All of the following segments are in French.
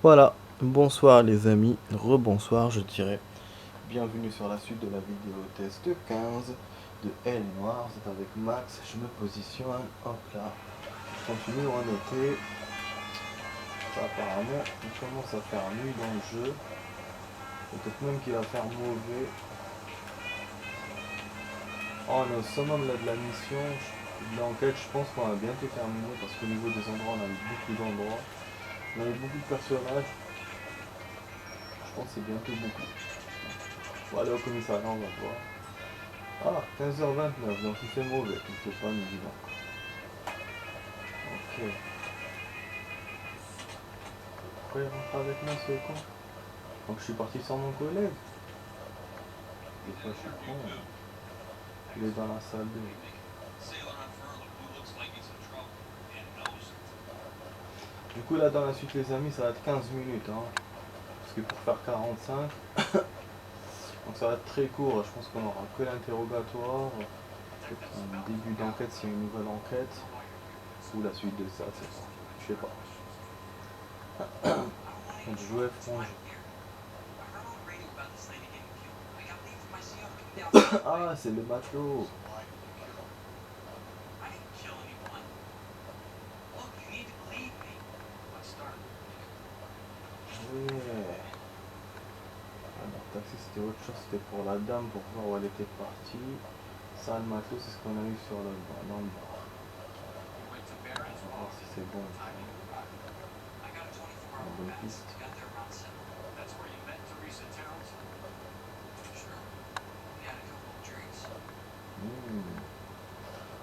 Voilà, bonsoir les amis, rebonsoir je dirais. Bienvenue sur la suite de la vidéo test 15 de Elle est Noire. C'est avec Max, je me positionne, hop là. Continue, on était. Apparemment, il commence à faire nuit dans le jeu. Peut-être même qu'il va faire mauvais. Oh, on est au summum là de la mission. De l'enquête, je pense qu'on va bientôt terminer parce qu'au niveau des endroits, on a eu beaucoup d'endroits. On a eu beaucoup de personnages. Je pense que c'est bientôt beaucoup. On va aller au commissariat, on va voir. Ah, 15h29, donc il fait mauvais, il fait pas midi donc. Ok. Pourquoi il rentre avec moi ce con? Donc je suis parti sans mon collègue. Des fois je suis con. Il est dans la salle 2. Du coup là dans la suite les amis ça va être 15 minutes hein. Parce que pour faire 45, donc ça va être très court, je pense qu'on aura que l'interrogatoire. Peut-être un début d'enquête s'il y a une nouvelle enquête. Ou la suite de ça, c'est ça. Je sais pas. Donc jouer frange. Ah, c'est le matelot. Ouais. Alors, taxi, c'était autre chose, c'était pour la dame, pour voir où elle était partie. Ça, le matelot, c'est ce qu'on a eu sur le bar, dans le bar. On va voir si c'est bon. La bonne piste.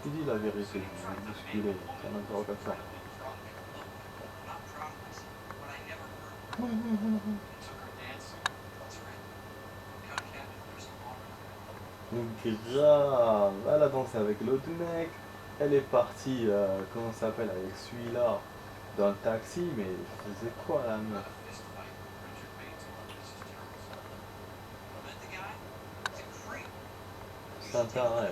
Il dit la vérité, je vais le bousculer, c'est un interrogatoire. Grave, elle a dansé avec l'autre mec. Elle est partie, comment ça s'appelle, avec celui-là, dans le taxi, mais elle faisait quoi la meuf? C'est un taré.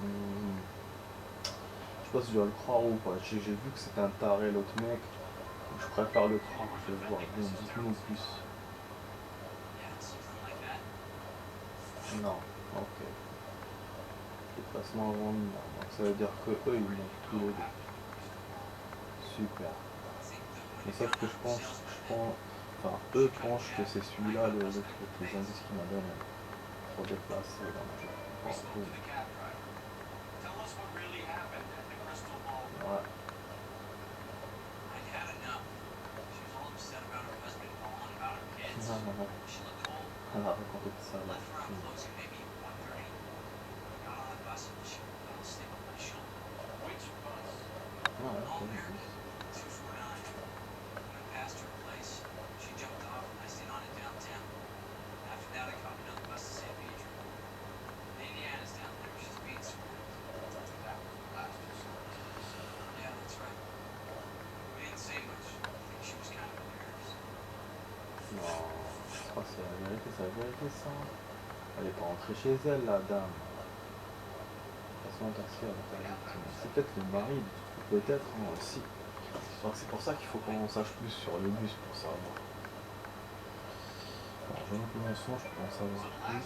Hmm. Je sais pas si je dois le croire ou pas. J'ai vu que c'était un taré l'autre mec. Je préfère le croire, je vais voir. Bon, dites-nous plus. Non, ok. Déplacement avant mineur. Donc ça veut dire que eux ils montent tous les deux. Super. Mais sauf que enfin eux pensent que c'est celui-là le truc, les indices qu'il m'a donné pour déplacer dans le jeu. Bon, cool. Ouais. Non, non, non. Elle a raconté tout ça là. Ouais, c'est juste. Non, je crois que c'est la vérité ça. Elle est pas rentrée chez elle, la dame. Façon tertiaire, c'est peut-être le mari, peut-être hein, aussi. Donc c'est pour ça qu'il faut qu'on sache plus sur le bus pour savoir. Alors je monte mon son, je peux en savoir plus.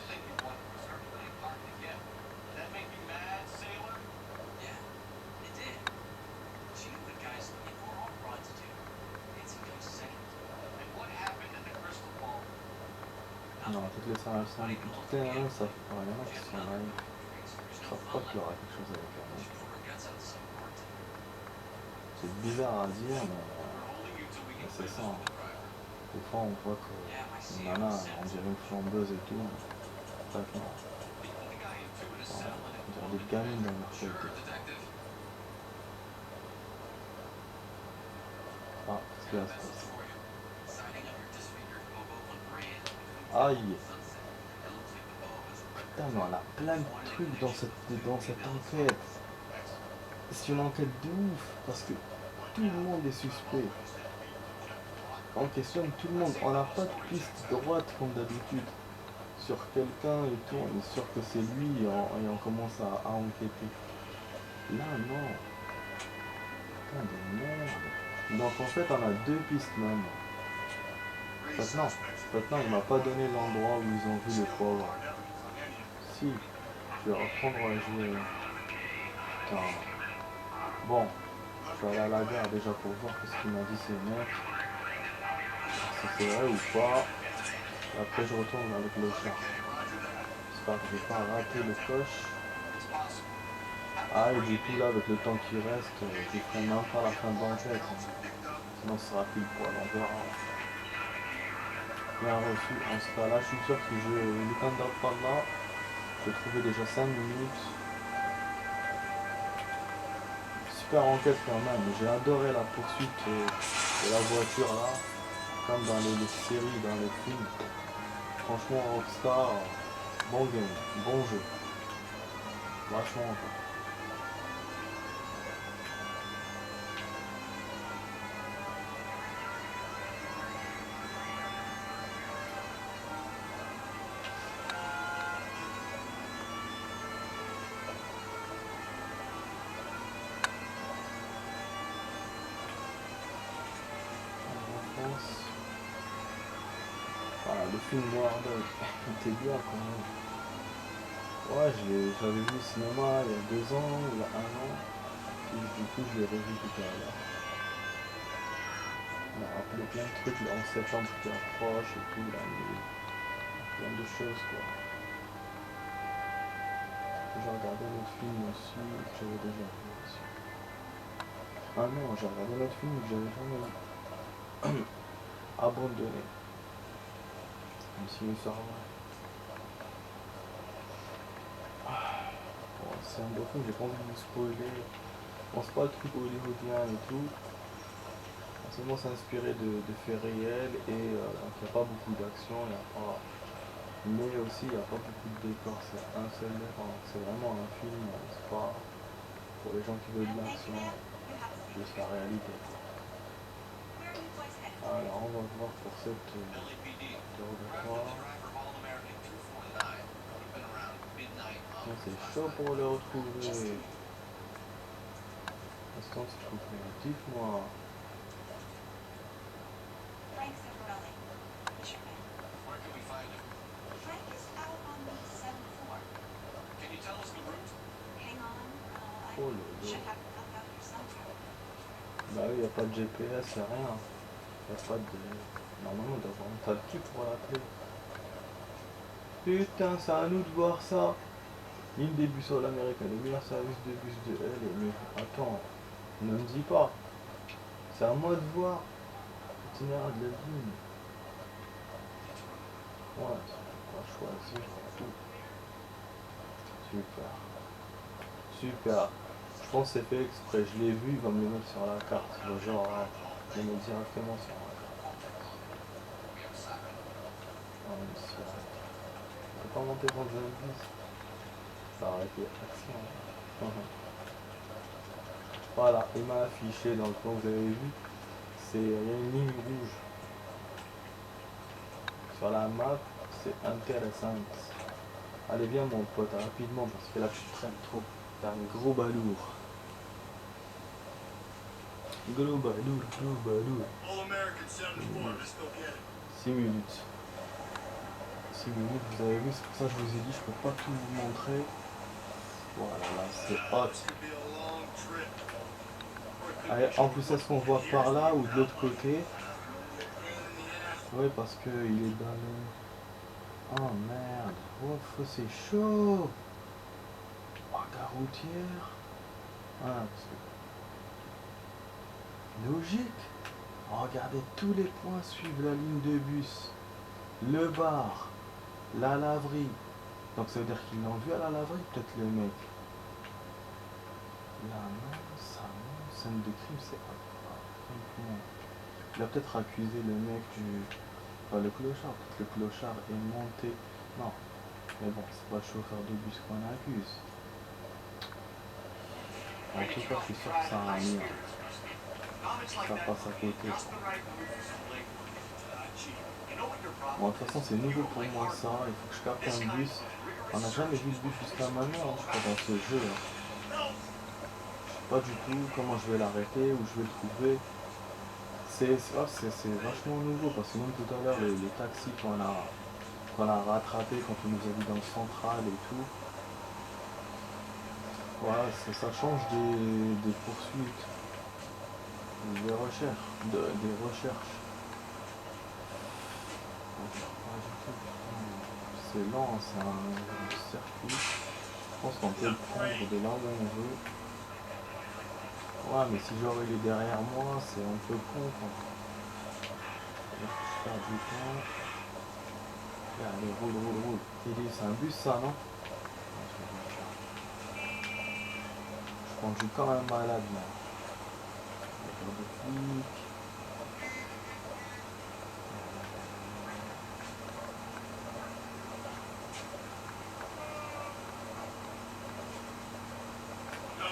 Non, toutes les salles sont toutes les nanas savent pas, il y en a qui sont naïfs. Ils savent pas qu'il y aura quelque chose avec elle. C'est bizarre à dire, mais c'est ça. Hein. Des fois on voit que une nana, on dirait une flambeuse et tout. En fait non. On dirait des gamines dans leur tête. Ah, qu'est-ce qu'il y a à se passer? Aïe! Putain, mais on a plein de trucs dans cette enquête. C'est une enquête de ouf, parce que tout le monde est suspect. On questionne tout le monde. On n'a pas de piste droite comme d'habitude sur quelqu'un et tout. On est sûr que c'est lui et on commence à enquêter. Là, non. Putain de merde. Donc en fait on a deux pistes même. Maintenant il m'a pas donné l'endroit où ils ont vu le pauvre. Si, je vais reprendre à jouer. Putain. Bon, je vais aller à la gare déjà pour voir ce qu'il m'a dit ces mecs. Si c'est vrai ou pas. Et après je retourne avec le chat. J'espère que je vais pas rater le coche. Ah et du coup là avec le temps qui reste, je ferai même pas la fin de l'enquête. Sinon ce sera pile poil, on verra. Bien reçu, en ce cas là je suis sûr que je le temps d'apprendre là. J'ai trouvé déjà 5 minutes. Super enquête quand même. J'ai adoré la poursuite de la voiture là. Comme dans les séries, dans les films. Franchement Rockstar, bon game, bon jeu. Vachement quoi. Voilà, le film Noir Dog, il était bien quand même. Ouais, j'avais vu au cinéma il y a 2 ans, il y a 1 an, et du coup je l'ai revu tout à l'heure. On a rappelé plein de trucs, le 11 septembre qui approche et tout, là, plein de choses quoi. J'ai regardé notre film aussi, que j'avais déjà vu aussi. Ah non, j'ai regardé notre film que j'avais jamais abandonné. Même si ça va. Bon, c'est un beau film, j'ai pas envie de vous spoiler. Bon, c'est pas le truc hollywoodien et tout. Forcément, c'est inspiré de faits réels et donc il n'y a pas beaucoup d'action, mais aussi il n'y a pas beaucoup de décors. C'est un seul décor. C'est vraiment un film, c'est pas pour les gens qui veulent de l'action, juste la réalité. Alors, on va voir pour cette interrogatoire. C'est chaud pour le retrouver. Est-ce qu'on se trouve? Dites-moi. Oh là là. Bah oui, il n'y a pas de GPS, il n'y a rien. Il n'y a pas de... Normalement, on doit avoir un tas de trucs pour l'appeler. Putain, c'est à nous de voir ça. Ligne des bussole américaine, le meilleur service de bus de L. Mais attends, ne me dis pas. C'est à moi de voir. Itinéraire de la ligne. Ouais, on va choisir tout. Super. Super. Je pense que c'est fait exprès. Je l'ai vu, il va me le mettre sur la carte. Genre, il va me mettre directement sur la carte. Ah, mais si, arrête. Je peux pas monter dans un bus. Ça aurait été action. Voilà, il m'a affiché dans le plan que vous avez vu. Il y a une ligne rouge. Sur la map, c'est intéressant. Allez viens mon pote, rapidement, parce que là tu traînes trop. T'as un gros balourd. Gros balourd, gros balourd. 6 minutes. 6 minutes, vous avez vu, c'est pour ça que je vous ai dit, je peux pas tout vous montrer. Voilà, là c'est hot. Allez, en plus, est-ce qu'on voit par là ou de l'autre côté? Oui, parce que il est dans le... Oh merde, oh, c'est chaud. Oh, gare routière. Ah, logique. Oh, regardez, tous les points suivent la ligne de bus. Le bar, la laverie. Donc ça veut dire qu'ils l'ont vu à la laverie, peut-être le mec. La main, sa main, scène de crime, c'est pas... Il a peut-être accusé le mec du... Enfin, le clochard, peut-être le clochard est monté... Non, mais bon, c'est pas le chauffeur de bus qu'on accuse. En tout cas, je suis sûr que ça a un lien. Ça passe à côté. Bon, de toute façon, c'est nouveau pour moi ça. Il faut que je capte un bus. On n'a jamais vu le bus jusqu'à maintenant, je crois, dans ce jeu. pas du tout comment je vais l'arrêter, où je vais le trouver. C'est vachement nouveau parce que même tout à l'heure, les taxis qu'on a rattrapés quand on nous a vu dans le central et tout, voilà, ça change des poursuites, des recherches, des recherches. C'est lent, c'est un circuit. Je pense qu'on peut le prendre de là où on veut. Ouais, mais si genre il est derrière moi, c'est un peu con quoi. Je perds du temps. Et allez, roule. C'est un bus ça, non? Je conduis quand même malade là. De flic.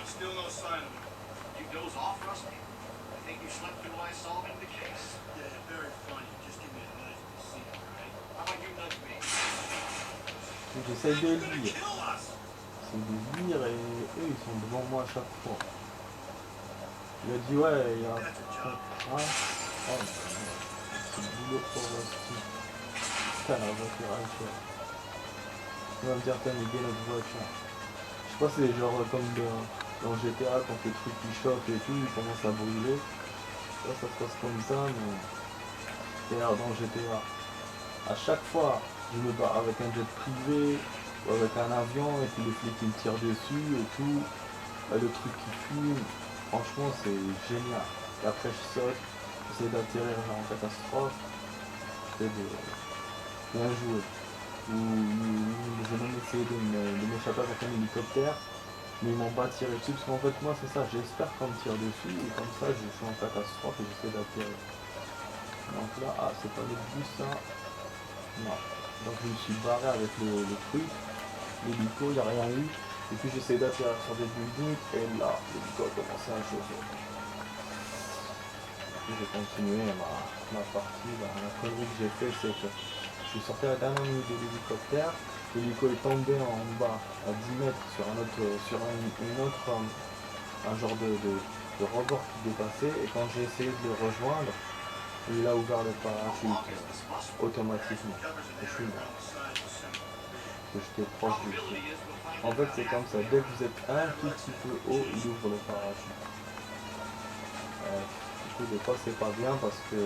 Still no sign of him. You doze off, Rusty? I think you slept through my solving the case. Yeah, very funny. Just give me a nudge to see it, right? How about you nudge me? J'essaye de lire. J'essaie de lire et eux ils sont devant moi à chaque fois. Il a dit ouais, il y a un. Oh, c'est le boulot pour Rusty. Putain, la voiture elle chère. Il va me dire t'as négé notre voiture. Je sais pas si c'est genre comme dans GTA quand les trucs qui chauffent et tout, ils commencent à brûler. Ça se passe comme ça, mais d'ailleurs dans GTA, à chaque fois je me bats avec un jet privé ou avec un avion et puis les flics ils me tirent dessus et tout, le truc qui fume, franchement c'est génial. Et après je saute, j'essaie d'atterrir genre en catastrophe, j'essaie de bien jouer. Ou j'ai même essayé de m'échapper avec un hélicoptère. Mais ils m'ont pas tiré dessus parce qu'en fait moi c'est ça, j'espère qu'on me tire dessus et comme ça je suis en catastrophe et j'essaie d'atterrir. Donc là, c'est pas le bus ça. Non. Donc je me suis barré avec le truc, l'hélico, il n'y a rien eu. Et puis j'essaie d'atterrir sur des buildings et là, l'hélico a commencé à chauffer. Et puis j'ai continué ma partie. La connerie que j'ai fait c'est que je suis sorti à la dernière minute de l'hélicoptère. L'hélico est tombé en bas à 10 mètres sur un genre de rebord qui dépassait et quand j'ai essayé de le rejoindre, il a ouvert le parachute automatiquement. Et je suis mort. J'étais proche du truc. En fait c'est comme ça, dès que vous êtes un tout petit peu haut, il ouvre le parachute. Du coup des fois c'est pas bien parce que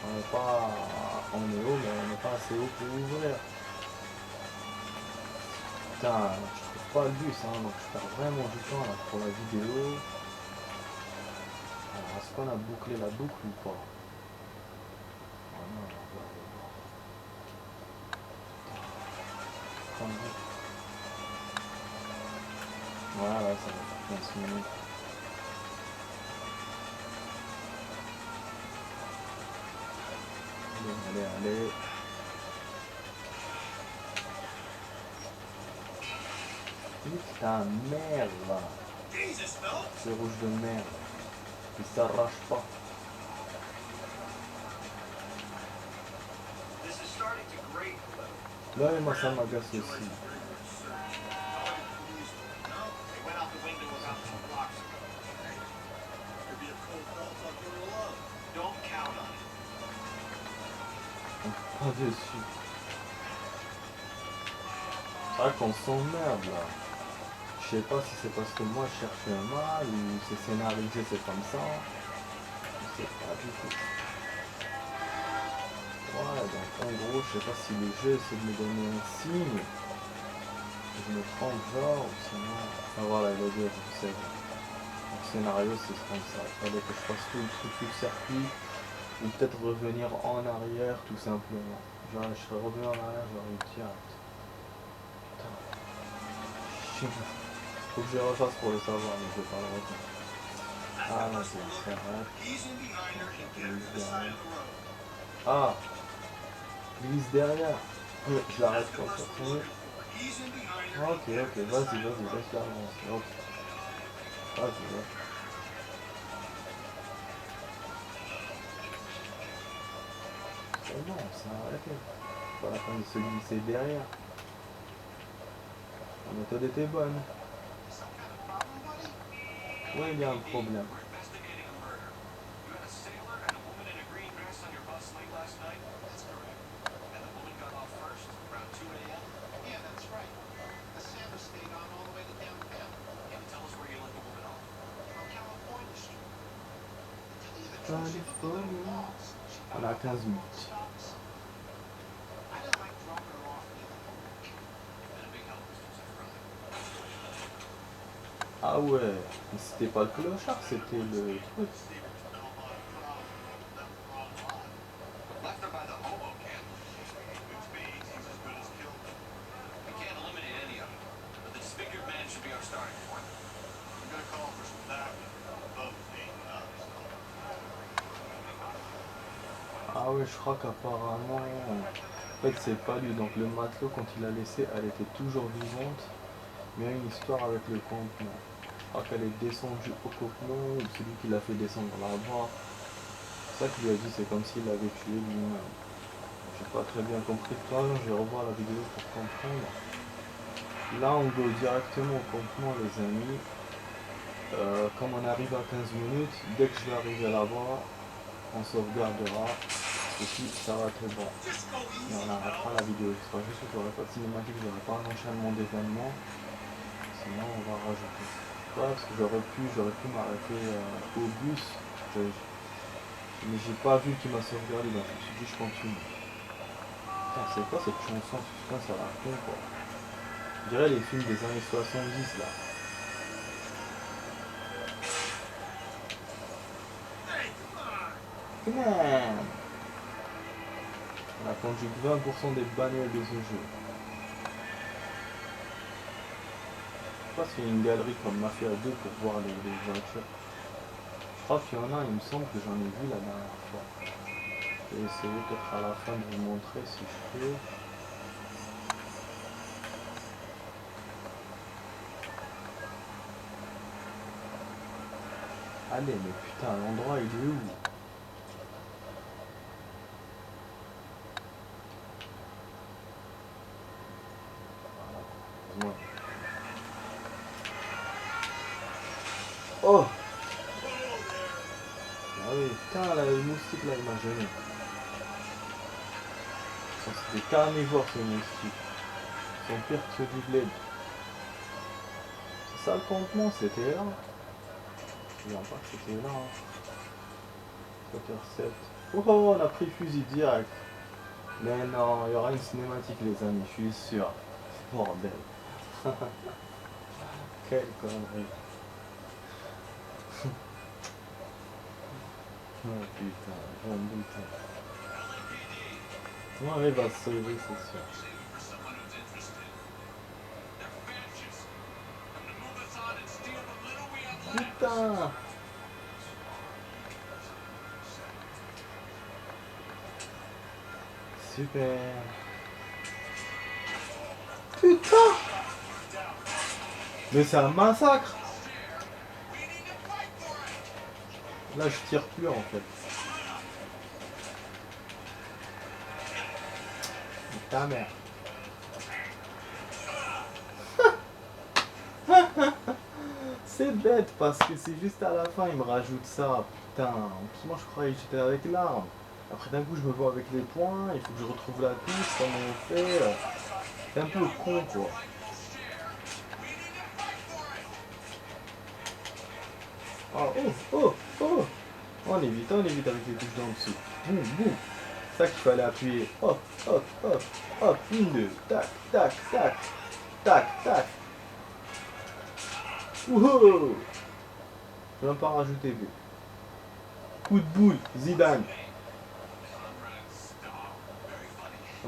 on est haut mais on n'est pas assez haut pour ouvrir. Putain, je trouve pas le bus, hein, donc je perds vraiment du temps là pour la vidéo. Alors, est-ce qu'on a bouclé la boucle ou pas? Oh non, voilà, ça va faire 15 minutes. Allez. Putain, merde là. C'est rouge de merde. Il s'arrache pas. Là, moi ça m'agace aussi. Pas dessus. C'est vrai qu'on s'emmerde là. Je sais pas si c'est parce que moi je cherche un mal ou c'est scénarisé, c'est comme ça. Je sais pas du tout. Ouais, donc en gros, je sais pas si le jeu essaie de me donner un signe. Je me trompe genre, ou sinon. Ah voilà, il a dit, je sais. Donc scénario, c'est comme ça. Il fallait que je fasse tout le circuit. Ou peut-être revenir en arrière tout simplement. Genre je serais revenu en arrière, j'aurais eu direct. Putain. Faut que je refasse pour le savoir, mais je vais pas le refaire. Ah non, c'est une serrette. Ah, glisse derrière. Je l'arrête pour sortir. Ok, vas-y, laisse-la avancer. Ok. Vas-y. C'est bon, ça a arrêté. Pas la peine de se glisser derrière. La méthode était bonne. Ouais, il y a un problème. We're investigating a murder. You had a sailor and a woman in a green dress on your bus late last night? That's correct. And the woman got off first, around 2 a.m.? Yeah, that's right. The sailor stayed on all the way to downtown. Can you tell us where you let the woman off? On California Street. To tell you the truth, she looked a little California. lost. She On got a off 15 at the wrong minutes. stop sign. I didn't like dropping her off near the home. Been a big help, Mr. Zafrani. Ah ouais, mais c'était pas le clochard, c'était le truc. Left her by the hobo camp, which means he's as good as killed her. We can't eliminate any of them, but the disfigured man should be our starting point. We're gonna call for some backup. Both need us. Ah ouais, je crois qu'apparemment, en fait c'est pas lui, donc le matelot quand il l'a laissé, elle était toujours vivante, mais il y a une histoire avec le campement. Je crois qu'elle est descendue au campement, ou c'est lui qui l'a fait descendre là-bas. C'est ça qu'il lui a dit, c'est comme s'il l'avait tué lui-même. J'ai pas très bien compris, toi, je vais revoir la vidéo pour comprendre. Là on go directement au campement les amis. Comme on arrive à 15 minutes, dès que je vais arriver là-bas, on sauvegardera. Et puis ça va être bon. Et on arrêtera la vidéo. Ce sera juste que j'aurai pas de cinématique, j'aurai pas un enchaînement d'événements. Sinon on va rajouter. Ouais, parce que j'aurais pu m'arrêter au bus. Mais j'ai pas vu qu'il m'a sauvegardé, donc je me suis dit je continue. Putain, c'est quoi cette chanson? Putain, ça la con quoi. Je dirais les films des années 70 là. Come on! On a conduit 20% des bagnoles de ce jeu. Je sais pas s'il y a une galerie comme Mafia 2 pour voir les voitures. Je crois qu'il y en a, il me semble que j'en ai vu la dernière fois. Je vais essayer peut-être à la fin de vous montrer si je peux. Allez, mais putain, l'endroit il est où? Voilà. Oh! Ah oui, putain, là, le moustique là, il m'a gêné. C'est des carnivores ces moustiques. Ils sont pires que ceux du bled. C'est ça le campement, c'était là. Je ne pas que c'était là. 7h07. Oh, on a pris fusil direct. Mais non, il y aura une cinématique les amis, je suis sûr. Bordel. Quelle connerie. Oh putain, j'en doute. Ouais, il va se sauver, c'est sûr. Putain! Super! Putain! Mais c'est un massacre! Là, je tire plus en fait. Ta mère. C'est bête parce que c'est juste à la fin, il me rajoute ça. Putain, moi je croyais que j'étais avec l'arme. Après d'un coup, je me vois avec les poings, il faut que je retrouve la touche, comment on fait. C'est un peu con quoi. Oh, oh, oh, oh! On évite avec les touches d'en dessous. Boum, boum. C'est ça qu'il fallait appuyer. Hop, hop, hop, hop. Une, deux. Tac, tac, tac. Tac, tac. Wouhou! Je vais même pas rajouter V. Coup de boule, Zidane.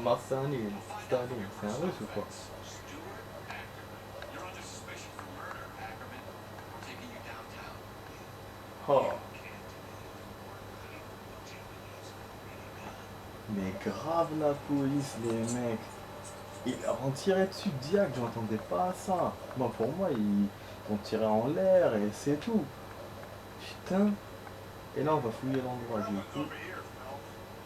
Marcani, Staline, c'est un russe ou quoi? Oh. Mais grave la police, les mecs. Ils leur ont tiré dessus direct, j'entendais pas ça. Moi, pour moi, ils ont tiré en l'air et c'est tout. Putain. Et là, on va fouiller l'endroit du coup.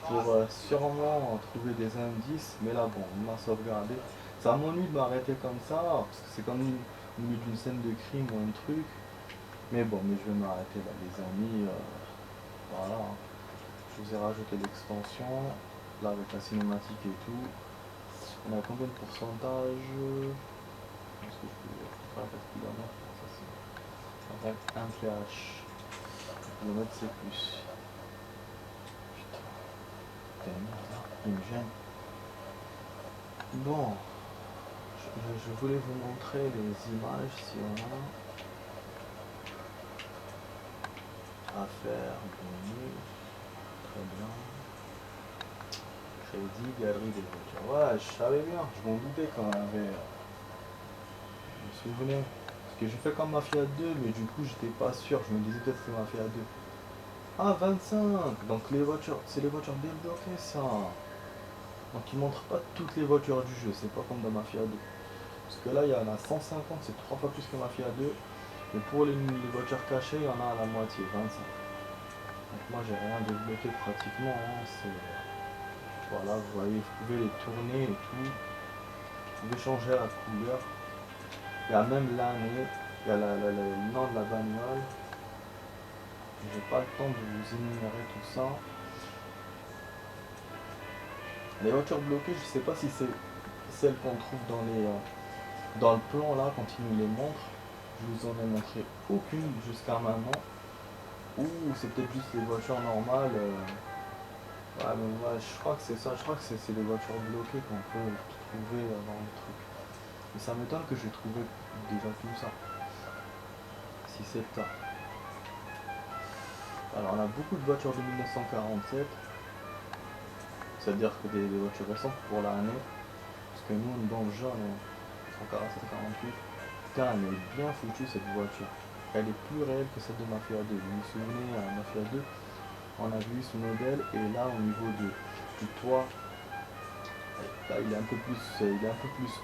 Pour sûrement trouver des indices. Mais là, bon, on m'a sauvegardé. Ça m'ennuie de m'arrêter comme ça. Parce que c'est comme au milieu d'une scène de crime ou un truc. Mais bon, mais je vais m'arrêter là, les amis. Voilà. Je vous ai rajouté l'extension. Là, avec la cinématique et tout. On a combien de pourcentage? Est-ce que je peux faire 4 km? Ça c'est avec un pH. Le mètre c'est plus. Putain, merde, hein, il me gêne. Bon, je voulais vous montrer les images si on a à faire. Menu, très bien. Crédit, galerie des voitures. Ouais, je savais bien, je m'en doutais quand on avait. Je me souvenais. Parce que j'ai fait comme Mafia 2, mais du coup j'étais pas sûr. Je me disais peut-être que c'est Mafia 2. Ah, 25. Donc les voitures, c'est les voitures débloquées ça. Donc ils montrent pas toutes les voitures du jeu, c'est pas comme dans Mafia 2. Parce que là il y en a 150, c'est 3 fois plus que Mafia 2. Mais pour les voitures cachées, il y en a à la moitié, 25. Donc moi j'ai rien débloqué pratiquement. Hein, c'est... Voilà, vous voyez, vous pouvez les tourner et tout. Vous pouvez changer la couleur. Il y a même l'année, il y a le nom de la bagnole. J'ai pas le temps de vous énumérer tout ça. Les voitures bloquées, je sais pas si c'est celles qu'on trouve dans le plan là quand ils nous les montrent. Je vous en ai montré aucune jusqu'à maintenant. Ou c'est peut-être juste les voitures normales. Ouais, mais ouais, je crois que c'est ça, je crois que c'est les voitures bloquées qu'on peut trouver dans le truc. Mais ça m'étonne que j'ai trouvé déjà tout ça. Si c'est le cas. Alors on a beaucoup de voitures de 1947. C'est-à-dire que des voitures récentes pour l'année. Parce que nous, une banque jaune, 147-48. Putain, elle est bien foutue cette voiture. Elle est plus réelle que celle de Mafia 2. Vous vous souvenez, à Mafia 2, on a vu ce modèle et là au niveau du toit, là, il est un peu plus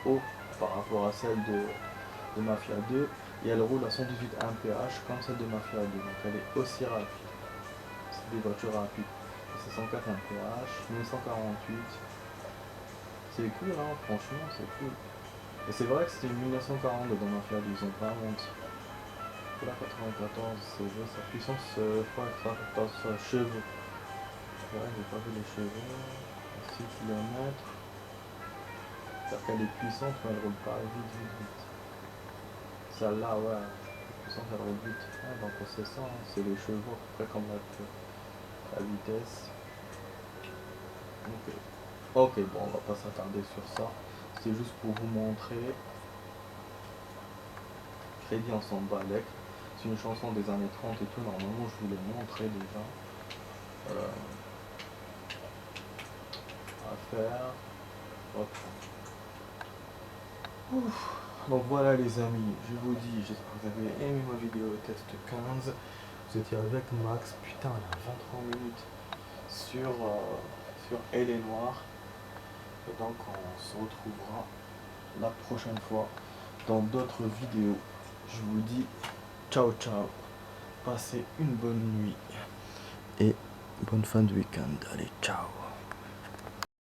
haut par rapport à celle de Mafia 2 et elle roule à 118 mph comme celle de Mafia 2. Donc elle est aussi rapide. C'est des voitures rapides. C'est 104 mph, 1948. C'est cool, hein, franchement, c'est cool. Et c'est vrai que c'était une 1942 dans Mafia 2, ils ont pas menti. La 94, c'est vrai, sa puissance, je crois que ça passe cheveux. Ouais, j'ai pas vu les cheveux. 6 km. C'est-à-dire qu'elle est puissante, mais elle roule pas vite. Celle-là, ouais, la puissance, elle roule vite. Ouais, donc c'est ça, hein, c'est les chevaux, à peu près comme la vitesse. Ok, bon, on va pas s'attarder sur ça. C'est juste pour vous montrer. Crédit en s'en balèque. C'est une chanson des années 30 et tout. Normalement, je vous l'ai montré déjà. À faire. Hop. Ouf. Donc voilà les amis, je vous dis, j'espère que vous avez aimé ma vidéo test 15. Vous étiez avec Max, putain, il y a 23 minutes sur Elle est Noire. Et donc on se retrouvera la prochaine fois dans d'autres vidéos. Je vous dis ciao ciao, passez une bonne nuit et bonne fin de week-end. Allez, ciao.